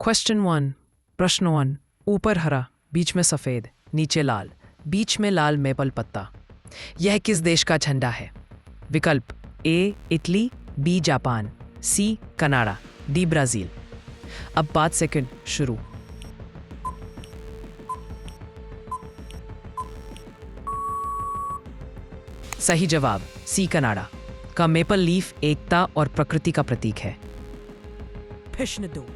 Question 1 प्रश्न 1 ऊपर हरा, बीच में सफ़ेद, नीचे लाल, बीच में लाल मेपल पत्ता। यह किस देश का झंडा है? विकल्प A Italy, B Japan, C Canada, D Brazil. अब 5 सेकंड शुरू। सही जवाब सी कनाडा का मेपल लीफ एकता और प्रकृति का प्रतीक है। प्रश्न 2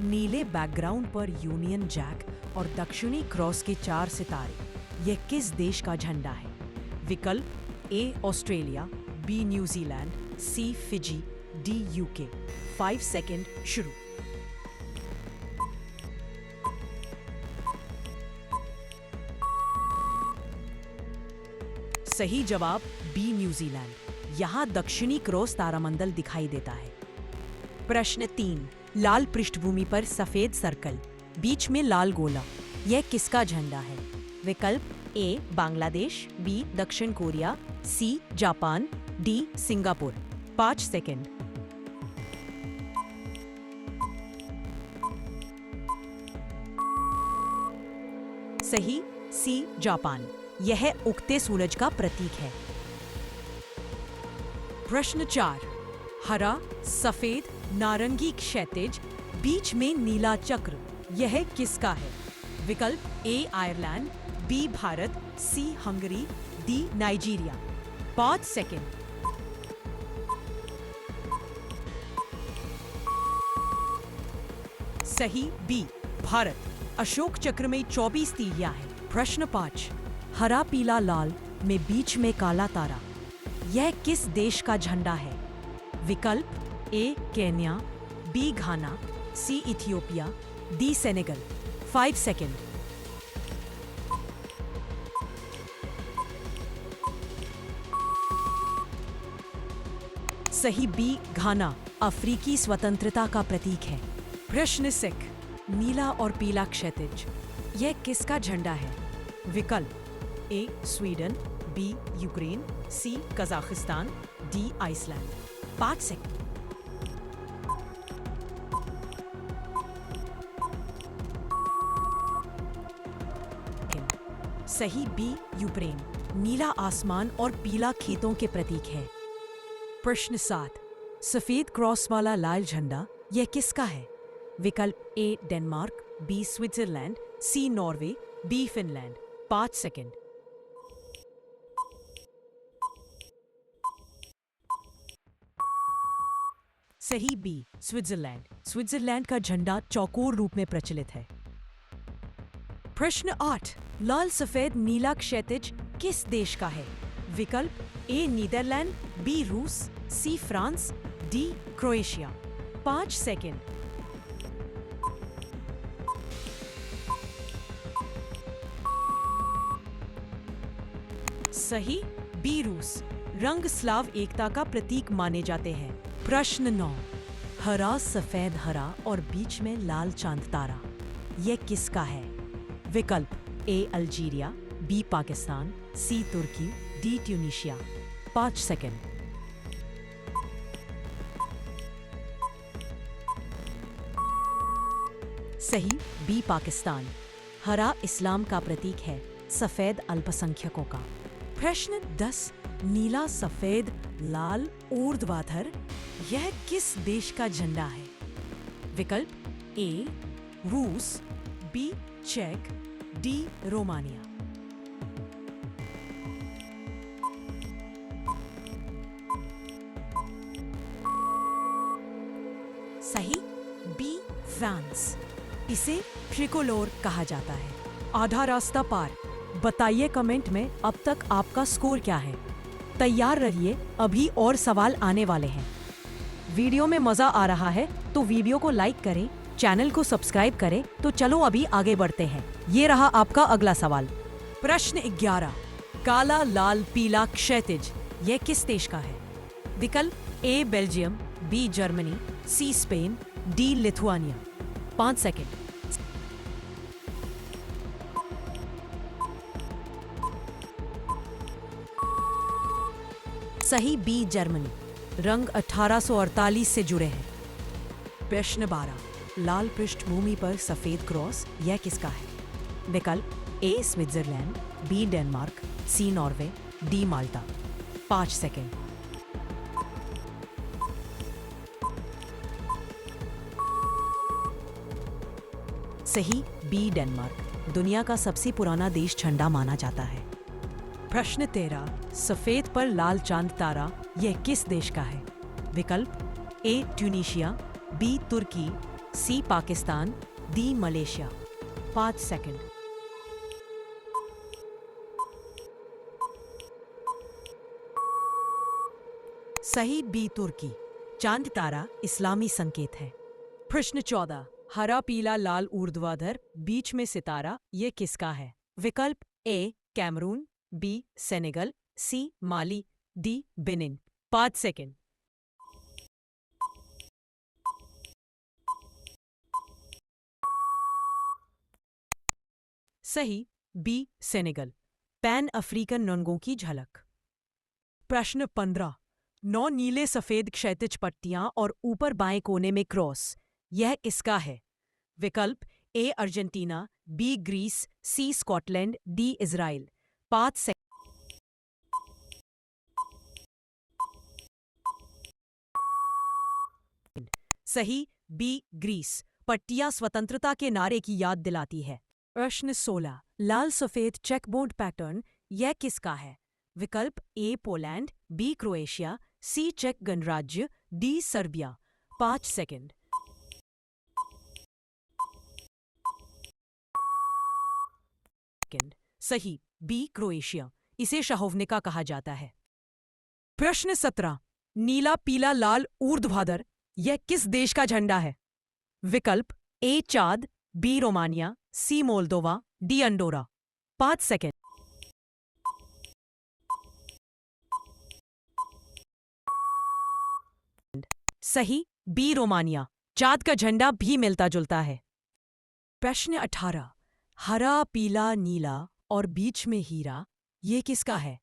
नीले बैकग्राउंड पर यूनियन जैक और दक्षिणी क्रॉस के 4 सितारे, यह किस देश का झंडा है? विकल्प A Australia, B New Zealand, C Fiji, D UK. 5 second शुरू। सही जवाब बी न्यूजीलैंड। यहां दक्षिणी क्रॉस तारामंडल दिखाई देता है। प्रश्न 3 लाल पृष्ठभूमि पर सफेद सर्कल, बीच में लाल गोला, यह किसका झंडा है? विकल्प ए बांग्लादेश, बी दक्षिण Korea, C Japan, D Singapore. 5 second. सही सी जापान, यह उगते सूरज का प्रतीक है। प्रश्न 4 हरा, सफेद, नारंगी क्षैतिज, बीच में नीला चक्र, यह किसका है? विकल्प ए आयरलैंड, बी भारत, सी हंगरी, डी नाइजीरिया। 5 सेकंड। सही बी भारत। अशोक चक्र में 24 तीलियां हैं। प्रश्न 5 हरा पीला लाल में बीच में काला तारा, यह किस देश का झंडा है? विकल्प ए केन्या, बी घाना, सी इथियोपिया, डी सेनेगल। 5 सेकंड। सही बी घाना, अफ्रीकी स्वतंत्रता का प्रतीक है। प्रश्न 6 नीला और पीला क्षैतिज, यह किसका झंडा है? विकल्प ए स्वीडन, बी यूक्रेन, सी कजाकिस्तान, डी आइसलैंड। 5 सेकंड। सही बी यूक्रेन, नीला आसमान और पीला खेतों के प्रतीक है। प्रश्न 7 सफेद क्रॉस वाला लाल झंडा, यह किसका है? विकल्प ए डेनमार्क, बी स्विट्जरलैंड, सी नॉर्वे, डी फिनलैंड। 5 सेकंड। सही बी स्विट्जरलैंड, स्विट्जरलैंड का झंडा चौकोर रूप में प्रचलित है। प्रश्न 8 लाल सफेद नीला क्षैतिज किस देश का है? विकल्प ए नीदरलैंड, बी रूस, C France, D Croatia. 5 second. सही बी रूस, रंग स्लाव एकता का प्रतीक माने जाते हैं। प्रश्न 9 हरा सफेद हरा और बीच में लाल चांद तारा, यह किसका है? विकल्प ए अल्जीरिया, बी पाकिस्तान, सी तुर्की, डी ट्यूनीशिया। 5 सेकंड। सही बी पाकिस्तान, हरा इस्लाम का प्रतीक है, सफेद अल्पसंख्यकों का। प्रश्न 10 नीला सफेद लाल ऊर्ध्वाधर, यह किस देश का झंडा है? विकल्प ए रूस, बी चेक, डी रोमानिया। सही बी फ्रांस, इसे ट्रिकोलोर कहा जाता है। आधा रास्ता पार। बताइए कमेंट में अब तक आपका स्कोर क्या है। तैयार रहिए, अभी और सवाल आने वाले हैं। वीडियो में मजा आ रहा है तो वीडियो को लाइक करें, चैनल को सब्सक्राइब करें। तो चलो अभी आगे बढ़ते हैं। ये रहा आपका अगला सवाल। प्रश्न 11 काला लाल पीला क्षैतिज, यह किस देश का है? विकल्प A Belgium, B Germany, C Spain, D Lithuania. 5 second. सही बी जर्मनी, रंग 1848 से जुड़े हैं। प्रश्न 12 लाल पृष्ठभूमि पर सफेद क्रॉस यह किसका है? विकल्प ए स्विट्जरलैंड, बी डेनमार्क, सी नॉर्वे, डी माल्टा। 5 सेकेंड। सही, बी डेनमार्क दुनिया का सबसे पुराना देश झंडा माना जाता है। प्रश्न 13, सफेद पर लाल चांद तारा यह किस देश का है? विकल्प ए ट्यूनीशिया, बी तुर्की, सी पाकिस्तान, डी मलेशिया। 5 सेकंड। सही, बी तुर्की। चांद तारा इस्लामी संकेत है। प्रश्न 14, हरा पीला लाल ऊर्ध्वाधर बीच में सितारा यह किसका है? विकल्प ए कैमरून, बी सेनेगल, सी माली, डी बेनिन। 5 सेकंड। सही, बी सेनेगल पैन अफ्रीकन नंगों की झलक। प्रश्न 15, 9 नीले सफेद क्षैतिज पट्टियां और ऊपर बाएं कोने में क्रॉस यह किसका है? विकल्प ए अर्जेंटीना, बी ग्रीस, सी स्कॉटलैंड, डी इजराइल। 5 सेकंड। सही, बी ग्रीस पट्टियां स्वतंत्रता के नारे की याद दिलाती है। प्रश्न 16, लाल सफेद चेकबोर्ड पैटर्न यह किसका है? विकल्प ए पोलैंड, बी क्रोएशिया, सी चेक गणराज्य, डी सर्बिया। 5 सेकंड। सही, बी क्रोएशिया इसे शाहोवनिका कहा जाता है। प्रश्न 17, नीला पीला लाल ऊर्ध्वाधर यह किस देश का झंडा है? विकल्प ए चाद, बी रोमानिया, सी मोल्दोवा, डी अंडोरा। 5 सेकंड। सही, बी रोमानिया चाद का झंडा भी मिलता जुलता है। प्रश्न 18, हरा पीला नीला और बीच में हीरा ये किसका है?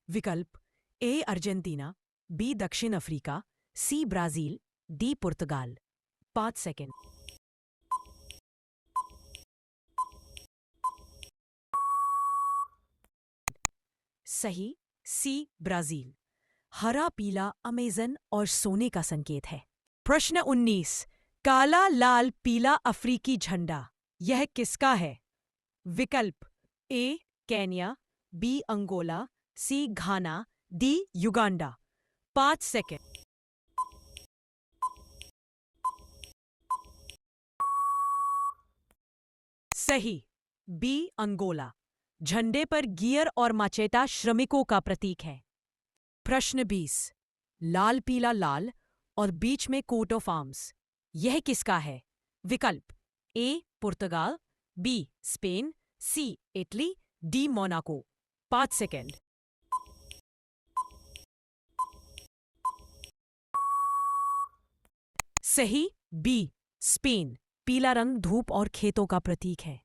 विकल्प ए अर्जेंटीना, बी दक्षिण अफ्रीका, सी ब्राजील, डी पुर्तगाल। 5 सेकंड। सही, सी ब्राजील हरा पीला अमेजन और सोने का संकेत है। प्रश्न 19, काला लाल पीला अफ्रीकी झंडा यह किसका है? विकल्प ए केन्या, बी अंगोला, सी घाना, डी युगांडा। 5 सेकंड। सही, बी अंगोला झंडे पर गियर और माचेटा श्रमिकों का प्रतीक है। प्रश्न 20, लाल पीला लाल और बीच में कोट ऑफ आर्म्स यह किसका है? विकल्प ए पुर्तगाल, बी स्पेन, सी इटली, डी मोनाको। 5 सेकंड। सही, बी स्पेन पीला रंग धूप और खेतों का प्रतीक है।